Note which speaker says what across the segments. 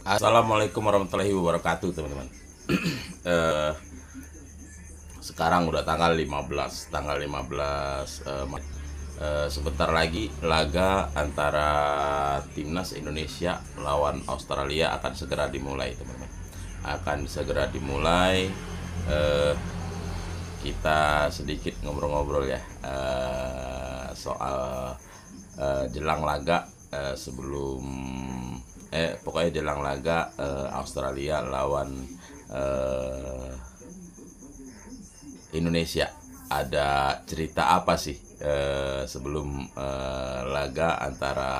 Speaker 1: Assalamualaikum warahmatullahi wabarakatuh, teman-teman. Eh, Sekarang udah tanggal 15. Sebentar lagi laga antara timnas Indonesia melawan Australia akan segera dimulai, teman-teman. Akan segera dimulai. Eh, kita sedikit ngobrol-ngobrol ya, soal jelang laga, sebelum pokoknya jelang laga Australia lawan eh, Indonesia. Ada cerita apa sih sebelum laga antara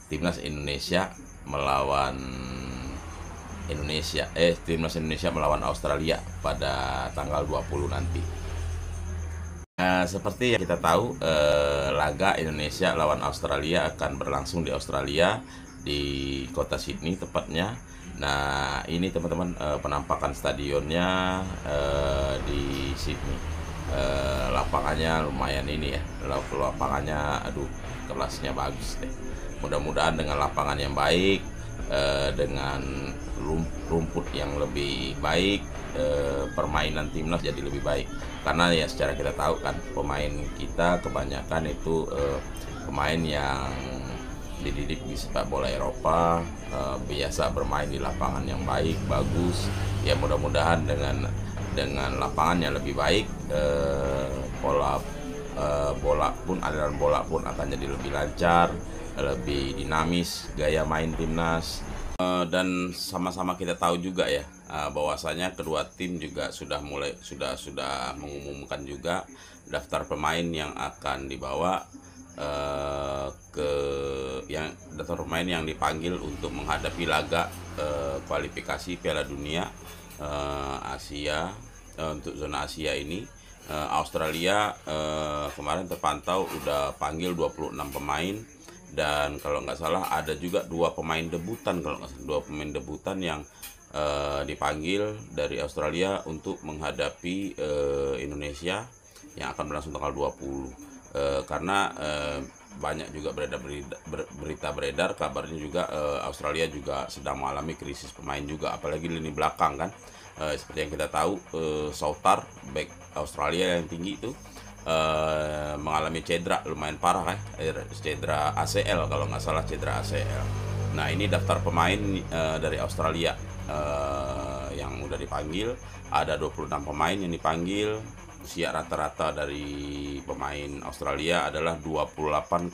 Speaker 1: timnas Indonesia melawan timnas Indonesia melawan Australia pada tanggal 20 nanti. Seperti yang kita tahu, laga Indonesia lawan Australia akan berlangsung di Australia, di kota Sydney tepatnya. Nah, ini teman-teman, penampakan stadionnya di Sydney. Lapangannya lumayan ini ya, lapangannya aduh, kelasnya bagus deh. Mudah-mudahan dengan lapangan yang baik, dengan rumput yang lebih baik, permainan timnas jadi lebih baik. Karena ya secara kita tahu kan, pemain kita kebanyakan itu pemain yang dididik di sepak bola Eropa, biasa bermain di lapangan yang baik, bagus. Ya mudah-mudahan dengan lapangan yang lebih baik, pola bola pun, aliran bola pun akan jadi lebih lancar, lebih dinamis gaya main timnas. Dan sama-sama kita tahu juga ya, bahwasanya kedua tim juga sudah mengumumkan juga daftar pemain yang akan dibawa, ke yang daftar pemain yang dipanggil untuk menghadapi laga kualifikasi Piala Dunia Asia, untuk zona Asia ini. Australia kemarin terpantau udah panggil 26 pemain, dan kalau nggak salah ada juga dua pemain debutan yang dipanggil dari Australia untuk menghadapi Indonesia yang akan berlangsung tanggal 20. Karena banyak juga berita beredar kabarnya juga, Australia juga sedang mengalami krisis pemain juga, apalagi lini belakang kan. Seperti yang kita tahu, Southar back Australia yang tinggi itu mengalami cedera lumayan parah cedera ACL, kalau nggak salah cedera ACL. Nah, ini daftar pemain dari Australia yang udah dipanggil. Ada 26 pemain yang dipanggil. Usia rata-rata dari pemain Australia adalah 28,2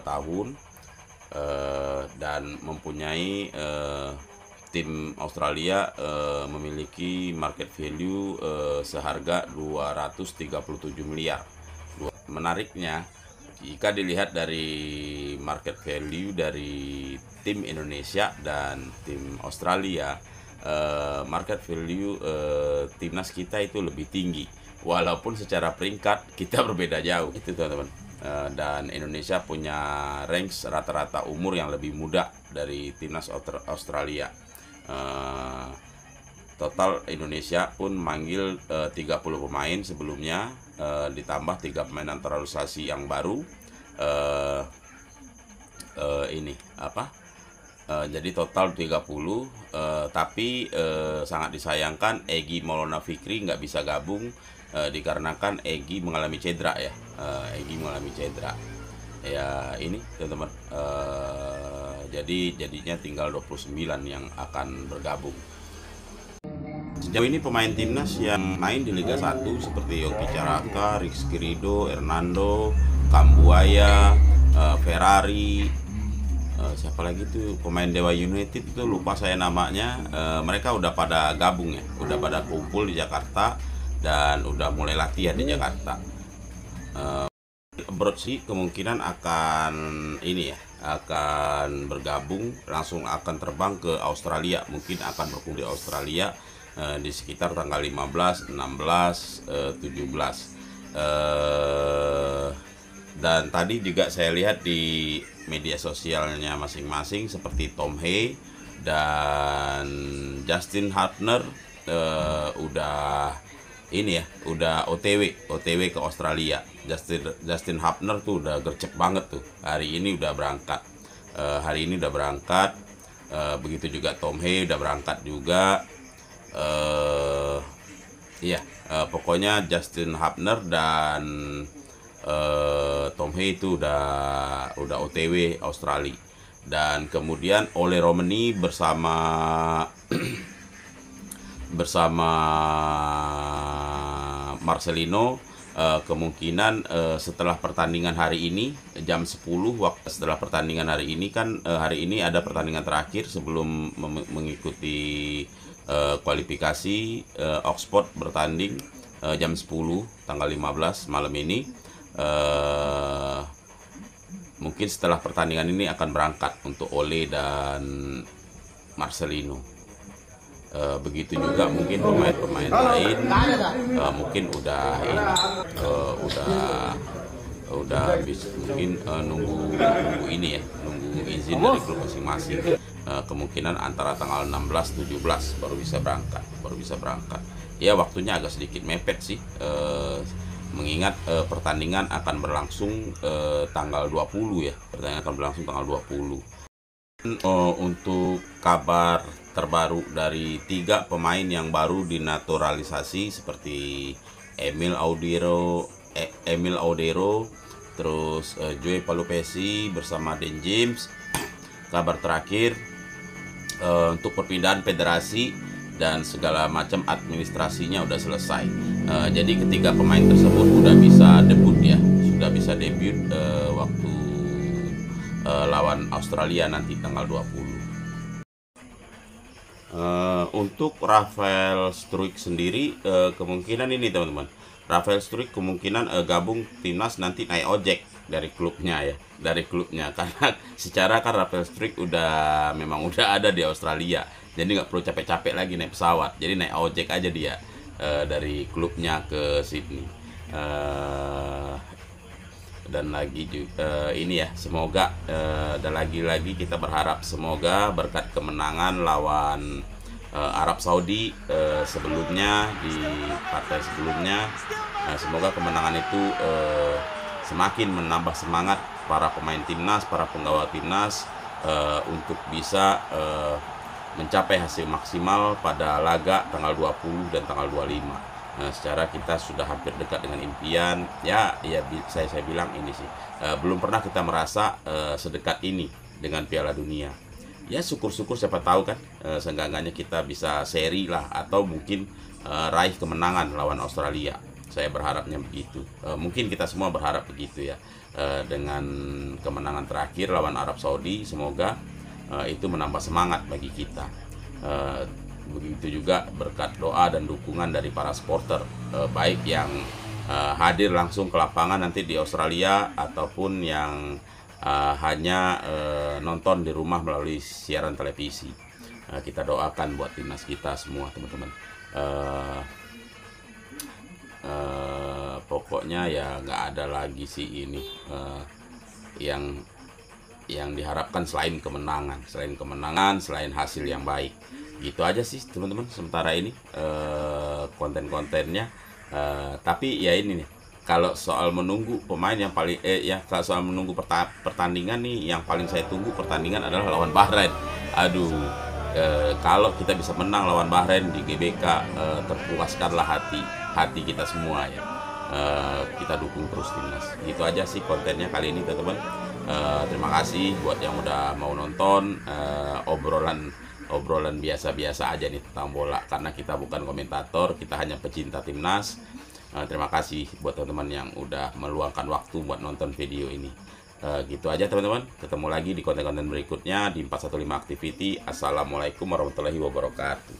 Speaker 1: tahun, dan mempunyai tim Australia memiliki market value seharga 237 miliar. Menariknya, jika dilihat dari market value dari tim Indonesia dan tim Australia, market value timnas kita itu lebih tinggi, walaupun secara peringkat kita berbeda jauh itu, teman-teman. Dan Indonesia punya range rata-rata umur yang lebih muda dari timnas Australia. Total Indonesia pun manggil 30 pemain sebelumnya, ditambah 3 pemain naturalisasi yang baru. Ini apa? Jadi total 30, tapi sangat disayangkan Egy Maulana Fikri nggak bisa gabung, dikarenakan Egy mengalami cedera ya. Egy mengalami cedera. Ya ini teman-teman, jadinya tinggal 29 yang akan bergabung. Sejauh ini pemain timnas yang main di Liga 1 seperti Yongki Caraka, Rizky Ridho, Hernando, Kambuaya, Ferrari, siapa lagi tuh pemain Dewa United itu lupa saya namanya. Mereka udah pada gabung ya, udah pada kumpul di Jakarta dan udah mulai latihan di Jakarta. Abroad sih kemungkinan akan ini ya, akan bergabung, langsung akan terbang ke Australia, mungkin akan berkumpul di Australia di sekitar tanggal 15, 16, 17. Dan tadi juga saya lihat di media sosialnya masing-masing seperti Tom Hay dan Justin Hartner udah ini ya, udah OTW ke Australia. Justin Hubner tuh udah gercep banget tuh. Hari ini udah berangkat. Begitu juga Tom Hee udah berangkat juga. Iya, pokoknya Justin Hubner dan Tom Hee itu udah OTW Australia. Dan kemudian Ole Romani bersama Marcelino kemungkinan setelah pertandingan hari ini jam 10 waktu setelah pertandingan hari ini kan hari ini ada pertandingan terakhir sebelum mengikuti kualifikasi. Oxford bertanding jam 10 tanggal 15 malam ini. Mungkin setelah pertandingan ini akan berangkat untuk Ole dan Marcelino. Begitu juga mungkin pemain-pemain lain mungkin udah bisa mungkin nunggu ini ya, nunggu izin dari klub masing-masing. Kemungkinan antara tanggal 16-17 baru bisa berangkat. Ya waktunya agak sedikit mepet sih, mengingat pertandingan akan berlangsung tanggal 20 ya. Pertandingan akan berlangsung tanggal 20. Untuk kabar terbaru dari 3 pemain yang baru dinaturalisasi seperti Emil Audero, terus Joey Palupesi bersama Dan James. Kabar terakhir untuk perpindahan federasi dan segala macam administrasinya udah selesai. Jadi ketiga pemain tersebut udah bisa debut ya, waktu lawan Australia nanti tanggal 20. Untuk Rafael Struijk sendiri kemungkinan ini teman-teman, Rafael Struijk kemungkinan gabung timnas nanti naik ojek dari klubnya karena secara kan Rafael Struijk memang udah ada di Australia, jadi nggak perlu capek-capek lagi naik pesawat, jadi naik ojek aja dia dari klubnya ke Sydney. Dan lagi juga ini ya, semoga dan lagi-lagi kita berharap semoga berkat kemenangan lawan Arab Saudi sebelumnya di partai sebelumnya, semoga kemenangan itu semakin menambah semangat para pemain timnas, para penggawa timnas untuk bisa mencapai hasil maksimal pada laga tanggal 20 dan tanggal 25. Secara kita sudah hampir dekat dengan impian ya, saya bilang ini sih belum pernah kita merasa sedekat ini dengan Piala Dunia. Ya syukur-syukur, siapa tahu kan seenggaknya kita bisa seri lah, atau mungkin raih kemenangan lawan Australia. Saya berharapnya begitu. Mungkin kita semua berharap begitu ya, dengan kemenangan terakhir lawan Arab Saudi. Semoga itu menambah semangat bagi kita. Begitu juga berkat doa dan dukungan dari para supporter, baik yang hadir langsung ke lapangan nanti di Australia ataupun yang hanya nonton di rumah melalui siaran televisi. Kita doakan buat timnas kita semua teman-teman. Pokoknya ya nggak ada lagi sih ini yang diharapkan selain kemenangan, selain hasil yang baik. Gitu aja sih teman-teman sementara ini konten-kontennya. Tapi ya ini nih, kalau soal menunggu pemain yang paling kalau soal menunggu pertandingan nih, yang paling saya tunggu pertandingan adalah lawan Bahrain. Aduh, kalau kita bisa menang lawan Bahrain di GBK, terpuaskanlah hati kita semua ya. Kita dukung terus timnas. Gitu aja sih kontennya kali ini teman-teman. Terima kasih buat yang udah mau nonton obrolan biasa-biasa aja nih tentang bola, karena kita bukan komentator, kita hanya pecinta timnas. Terima kasih buat teman-teman yang udah meluangkan waktu buat nonton video ini. Gitu aja teman-teman, ketemu lagi di konten-konten berikutnya di 415 Activity. Assalamualaikum warahmatullahi wabarakatuh.